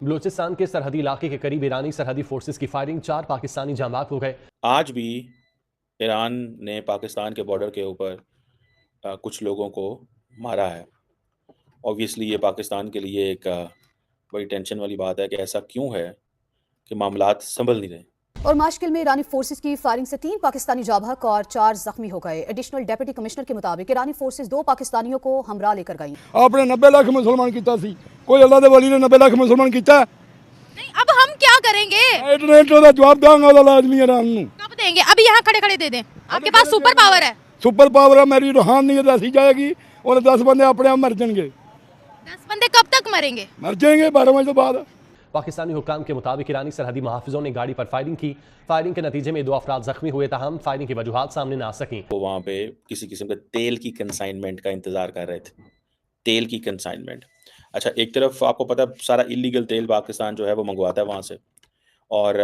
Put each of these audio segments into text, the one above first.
बलूचिस्तान के सरहदी इलाके के करीब ईरानी सरहदी फोर्सेस की फायरिंग, 4 पाकिस्तानी जांबाग हो गए। आज भी ईरान ने पाकिस्तान के बॉर्डर के ऊपर कुछ लोगों को मारा है। ऑब्वियसली ये पाकिस्तान के लिए एक बड़ी टेंशन वाली बात है कि ऐसा क्यों है कि मामलात संभल नहीं रहे। और माशकिल में ईरानी फोर्सेस की फायरिंग से 3 पाकिस्तानी जाबाक और 4 जख्मी हो गए। एडिशनल डिप्टी कमिश्नर के मुताबिक ईरानी फोर्सेस 2 पाकिस्तानियों को हमरा लेकर गई। आपने 90 लाख मुसलमान किया सी, कोई अल्लाह दे वली ने 90 लाख मुसलमान किया। नहीं, अब हम क्या करेंगे? इंटरनेट का जवाब देंगे वाला आदमी ईरान नु। कब देंगे? अभी यहाँ खड़े खड़े दे दें। आपके पास सुपर पावर है। सुपर पावर है मेरी, रूहानियत ऐसी जाएगी और 10 बंदे अपने आप मर जाएंगे। 10 बंदे कब तक मरेंगे? मर जाएंगे 12 बजे बाद। पाकिस्तानी हुक्काम के मुताबिक ईरानी सरहदी मुहाफिजों ने गाड़ी पर फायरिंग की। फायरिंग के नतीजे में 2 अफराद जख्मी हुए, ताहम फायरिंग की वजूहात सामने ना आ सकी। वो वहाँ पे किसी किस्म के तेल की कंसाइनमेंट का इंतज़ार कर रहे थे। तेल की कंसाइनमेंट, अच्छा, एक तरफ आपको पता है सारा इलीगल तेल पाकिस्तान जो है वो मंगवाता है वहाँ से, और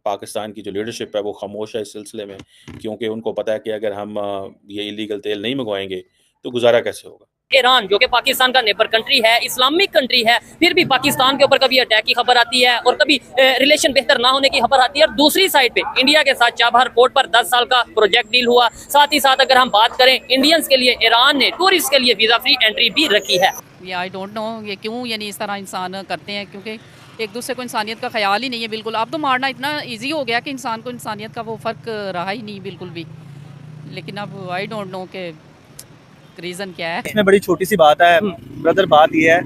पाकिस्तान की जो लीडरशिप है वो खामोश है इस सिलसिले में, क्योंकि उनको पता है कि अगर हम ये इलीगल तेल नहीं मंगवाएंगे तो गुजारा कैसे होगा। ईरान जो कि पाकिस्तान का नेबर कंट्री है, इस्लामिक कंट्री है, फिर भी पाकिस्तान के ऊपर कभी अटैक की खबर आती है और कभी रिलेशन बेहतर ना होने की खबर आती है। और दूसरी साइड पे इंडिया के साथ चाबहार पोर्ट पर 10 साल का प्रोजेक्ट डील हुआ। साथ ही साथ अगर हम बात करें इंडियंस के लिए, ईरान ने टूरिस्ट के लिए वीजा फ्री एंट्री भी रखी है। ये आई डोंट नो ये क्यों यानी इस तरह इंसान करते हैं, क्योंकि एक दूसरे को इंसानियत का ख्याल ही नहीं है बिल्कुल। अब तो मारना इतना ईजी हो गया कि इंसान को इंसानियत का वो फ़र्क रहा ही नहीं बिल्कुल भी। लेकिन अब आई डोंट नो के रीज़न क्या है। इसमें बड़ी छोटी सी बात है ब्रदर, बात ये है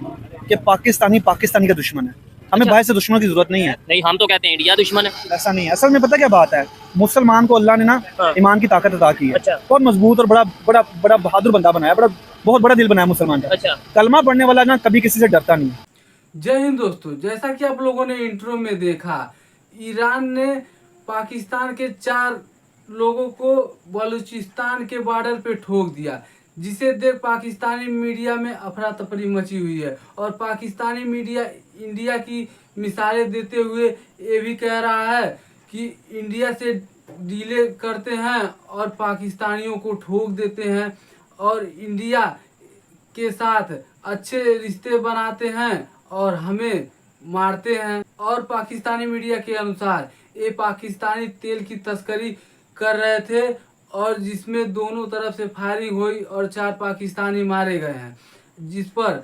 कि पाकिस्तानी का दुश्मन है। हमें बाहर से दुश्मनों की जरूरत नहीं है। नहीं, हम तो कहते हैं इंडिया दुश्मन है। ऐसा नहीं है, असल में पता क्या बात है, मुसलमान को अल्लाह ने ना ईमान की ताकत अता की है। अच्छा। बहुत मजबूत और बड़ा बड़ा बड़ा बहादुर बंदा बनाया, बहुत बड़ा दिल बनाया मुसलमान का। अच्छा। कलमा पढ़ने वाला ना कभी किसी से डरता नहीं है। जय हिंद दोस्तों, जैसा कि आप लोगों ने इंट्रो में देखा, ईरान ने पाकिस्तान के 4 लोगों को बलूचिस्तान के बॉर्डर पे ठोक दिया, जिसे देख पाकिस्तानी मीडिया में अफरा तफरी मची हुई है। और पाकिस्तानी मीडिया इंडिया की मिसालें देते हुए ये भी कह रहा है कि इंडिया से डीले करते हैं और पाकिस्तानियों को ठोक देते हैं और इंडिया के साथ अच्छे रिश्ते बनाते हैं और हमें मारते हैं। और पाकिस्तानी मीडिया के अनुसार ये पाकिस्तानी तेल की तस्करी कर रहे थे और जिसमें दोनों तरफ से फायरिंग हुई और 4 पाकिस्तानी मारे गए हैं, जिस पर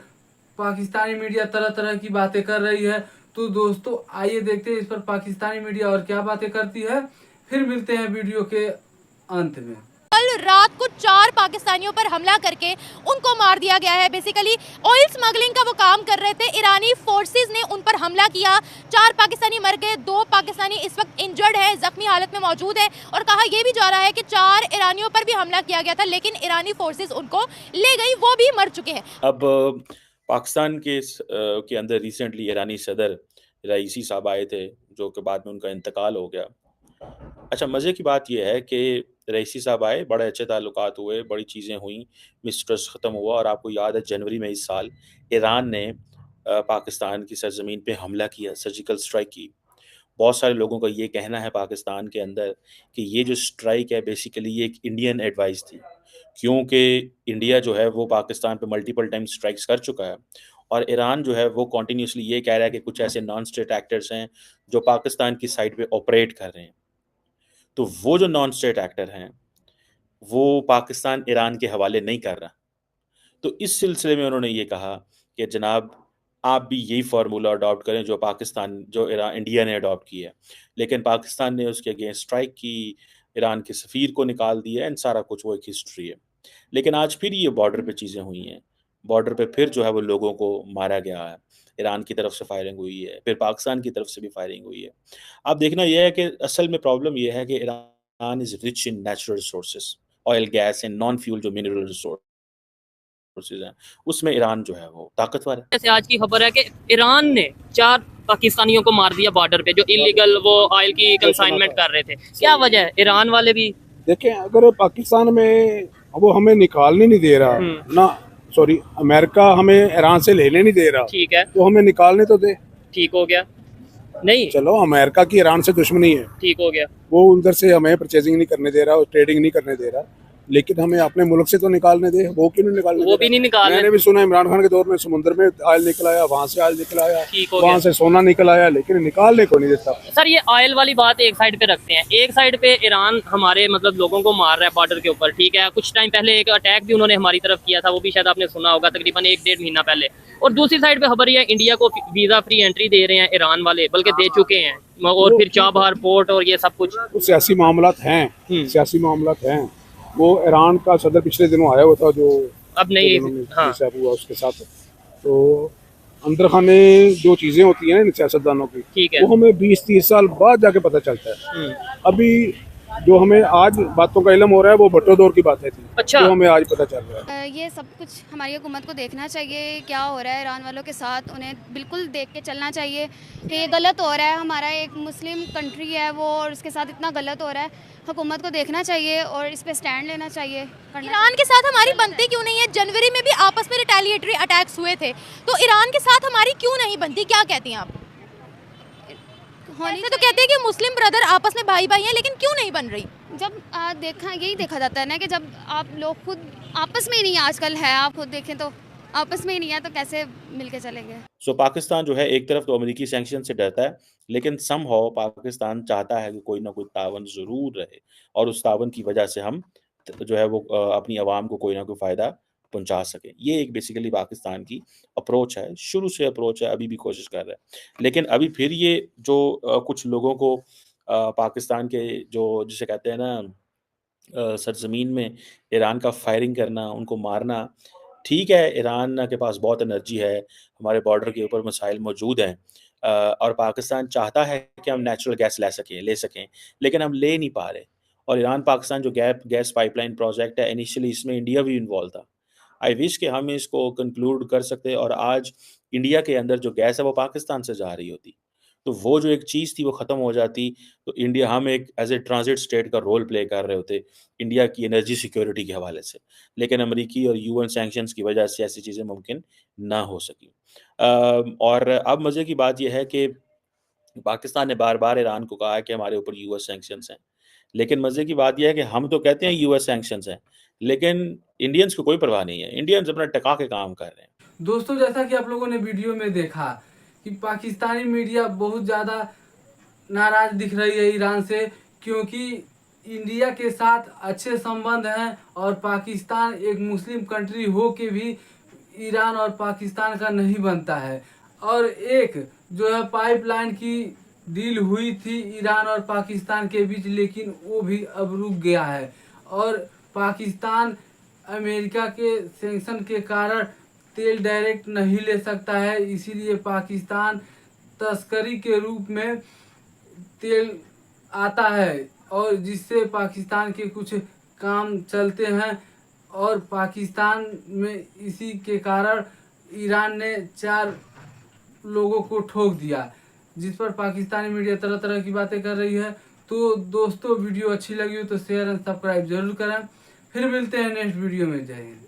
पाकिस्तानी मीडिया तरह तरह की बातें कर रही है। तो दोस्तों आइए देखते हैं इस पर पाकिस्तानी मीडिया और क्या बातें करती है, फिर मिलते हैं वीडियो के अंत में। कल रात को 4 पाकिस्तानियों पर हमला करके उनको मार दिया गया है। बेसिकली ऑयल स्मगलिंग का वो काम कर रहे थे। ईरानी फोर्सेस ने उन पर हमला किया, 4 पाकिस्तानी मर गए, 2 पाकिस्तानी इस वक्त इंजर्ड है, जख्मी हालत में मौजूद है। और कहा यह भी जा रहा है कि 4 ईरानियों पर भी हमला किया गया था, लेकिन ईरानी फोर्सेस उनको ले गई, वो भी मर चुके हैं। अब पाकिस्तान के अंदर रिसेंटली ईरानी सदर रईसी साहब आए थे, जो कि बाद में उनका इंतकाल हो गया। अच्छा, मज़े की बात यह है कि रईसी साहब आए, बड़े अच्छे ताल्लुकात हुए, बड़ी चीज़ें हुई, मिसट्रस्ट ख़त्म हुआ। और आपको याद है जनवरी में इस साल ईरान ने पाकिस्तान की सरजमीन पे हमला किया, सर्जिकल स्ट्राइक की। बहुत सारे लोगों का ये कहना है पाकिस्तान के अंदर कि ये जो स्ट्राइक है बेसिकली ये एक इंडियन एडवाइस थी, क्योंकि इंडिया जो है वो पाकिस्तान पे मल्टीपल टाइम स्ट्राइक्स कर चुका है और ईरान जो है वो कॉन्टीन्यूसली ये कह रहा है कि कुछ ऐसे नॉन स्टेट एक्टर्स हैं जो पाकिस्तान की साइड पे ऑपरेट कर रहे हैं। तो वो जो नॉन स्टेट एक्टर हैं वो पाकिस्तान ईरान के हवाले नहीं कर रहा। तो इस सिलसिले में उन्होंने ये कहा कि जनाब आप भी यही फार्मूला अडॉप्ट करें जो इंडिया ने अडॉप्ट किया है। लेकिन पाकिस्तान ने उसके अगेंस्ट स्ट्राइक की, ईरान के सफ़ीर को निकाल दिया, एंड सारा कुछ वो एक हिस्ट्री है। लेकिन आज फिर ये बॉर्डर पे चीज़ें हुई हैं, बॉर्डर पे फिर जो है वो लोगों को मारा गया है, ईरान की तरफ से फायरिंग हुई है, फिर पाकिस्तान की तरफ से भी फायरिंग हुई है। अब देखना यह है कि असल में प्रॉब्लम यह है कि Iran is rich in natural resources, oil, gas and non fuel जो मिनरल रिसोर्सेज हैं, उसमें ईरान जो है वो ताकतवर है। जैसे आज की खबर है कि ईरान ने 4 पाकिस्तानियों को मार दिया बॉर्डर पे, जो इलीगल वो ऑयल की कंसाइनमेंट कर रहे थे। क्या वजह है? ईरान वाले भी देखें, अगर पाकिस्तान में वो हमें निकालने नहीं दे रहा ना, सॉरी अमेरिका हमें ईरान से लेने नहीं दे रहा, ठीक है, तो हमें निकालने तो दे। ठीक हो गया। नहीं, चलो अमेरिका की ईरान से दुश्मनी है, ठीक हो गया। वो उधर से हमें परचेजिंग नहीं करने दे रहा और ट्रेडिंग नहीं करने दे रहा, लेकिन हमें अपने मुल्क से तो निकालने दे, वो क्यों नहीं निकालने वो दे भी रहा? नहीं निकाल मैंने भी सुना इमरान खान के दौर में समुद्र में ऑयल निकल आया, वहाँ से ऑयल निकल आया, ठीक हो वहाँ गया। से सोना निकल आया, लेकिन निकालने को नहीं देता। सर ये ऑयल वाली बात एक साइड पे रखते हैं, एक साइड पे ईरान हमारे मतलब लोगों को मार रहा है बॉर्डर के ऊपर, ठीक है। कुछ टाइम पहले एक अटैक भी उन्होंने हमारी तरफ किया था, वो भी शायद आपने सुना होगा, तकरीबन 1-1.5 महीना पहले। और दूसरी साइड पे खबर ये इंडिया को वीजा फ्री एंट्री दे रहे हैं ईरान वाले, बल्कि दे चुके हैं, और फिर चाबहार पोर्ट और ये सब कुछ। तो सियासी मामलात हैं, सियासी मामलात हैं। वो ईरान का सदर पिछले दिनों आया हुआ था, जो अब नहीं, हाँ हुआ उसके साथ, तो अंदर खाने जो चीजें होती हैं सियासतदानों की, ठीक है, वो हमें 20-30 साल बाद जाके पता चलता है। अभी जो हमें आज बातों का इल्म हो रहा है, वो भुट्टो दौर की बातें थी, अच्छा, जो हमें आज पता चल रहा है। ये सब कुछ हमारी हुकूमत को देखना चाहिए, क्या हो रहा है ईरान वालों के साथ, उन्हें बिल्कुल देख के चलना चाहिए कि ये गलत हो रहा है। हमारा एक मुस्लिम कंट्री है वो, और उसके साथ इतना गलत हो रहा है, हुकूमत को देखना चाहिए और इस पे स्टैंड लेना चाहिए। ईरान के साथ हमारी बनती क्यों नहीं है? जनवरी में भी आपस में रिटेलिएटरी अटैक्स हुए थे, तो ईरान के साथ हमारी क्यों नहीं बनती? क्या कहती हैं आप? ऐसे तो कहते हैं कि मुस्लिम ब्रदर आपस में भाई भाई हैं, लेकिन क्यों नहीं बन रही? जब यही देखा जाता है ना कि जब आप लोग खुद आपस में ही नहीं आजकल है, आप खुद देखें तो आपस में ही नहीं है, तो कैसे मिलके चलेंगे? सो पाकिस्तान जो है एक तरफ तो अमेरिकी सैंक्शन से डरता है, लेकिन समहाउ पाकिस्तान चाहता है कि कोई ना कोई तावन ज़रूर रहे, और उस तावन की वजह से हम जो है वो अपनी आवाम को कोई ना कोई फ़ायदा पहुंचा सकें। ये एक बेसिकली पाकिस्तान की अप्रोच है, शुरू से अप्रोच है, अभी भी कोशिश कर रहा है। लेकिन अभी फिर ये जो कुछ लोगों को पाकिस्तान के जो जिसे कहते हैं ना सरज़मीन में ईरान का फायरिंग करना, उनको मारना, ठीक है, ईरान के पास बहुत एनर्जी है, हमारे बॉर्डर के ऊपर मिसाइल मौजूद हैं, और पाकिस्तान चाहता है कि हम नेचुरल गैस ले सकें, लेकिन हम ले नहीं पा रहे। और ईरान पाकिस्तान जो गैस पाइपलाइन प्रोजेक्ट है, इनिशियली इसमें इंडिया भी इन्वॉल्व था। आई विश कि हम इसको कंक्लूड कर सकते और आज इंडिया के अंदर जो गैस है वो पाकिस्तान से जा रही होती। तो वो जो एक चीज़ थी वो ख़त्म हो जाती, तो इंडिया हम एक एज़ ए ट्रांज़िट स्टेट का रोल प्ले कर रहे होते इंडिया की एनर्जी सिक्योरिटी के हवाले से। लेकिन अमेरिकी और यूएन सैंक्शंस की वजह से ऐसी चीज़ें मुमकिन ना हो सकी। और अब मज़े की बात ये है कि पाकिस्तान ने बार-बार ईरान को कहा है कि हमारे ऊपर यूएस सैंक्शंस हैं। लेकिन मज़े की बात ये है कि हम तो कहते हैं यूएस सैंक्शंस हैं, लेकिन इंडियंस को कोई परवाह नहीं है। इंडियंस अपना टका के काम कर रहे हैं। दोस्तों, जैसा कि आप लोगों ने वीडियो में देखा कि पाकिस्तानी मीडिया बहुत ज़्यादा नाराज दिख रही है ईरान से, क्योंकि इंडिया के साथ अच्छे संबंध हैं और पाकिस्तान एक मुस्लिम कंट्री हो के भी ईरान और पाकिस्तान का नहीं बनता है। और एक जो है पाइपलाइन की डील हुई थी ईरान और पाकिस्तान के बीच, लेकिन वो भी अब रुक गया है। और पाकिस्तान अमेरिका के सैंक्शन के कारण तेल डायरेक्ट नहीं ले सकता है, इसीलिए पाकिस्तान तस्करी के रूप में तेल आता है, और जिससे पाकिस्तान के कुछ काम चलते हैं। और पाकिस्तान में इसी के कारण ईरान ने 4 लोगों को ठोक दिया, जिस पर पाकिस्तानी मीडिया तरह तरह की बातें कर रही है। तो दोस्तों, वीडियो अच्छी लगी हो तो शेयर एंड सब्सक्राइब जरूर करें। फिर मिलते हैं नेक्स्ट वीडियो में। जय हिंद।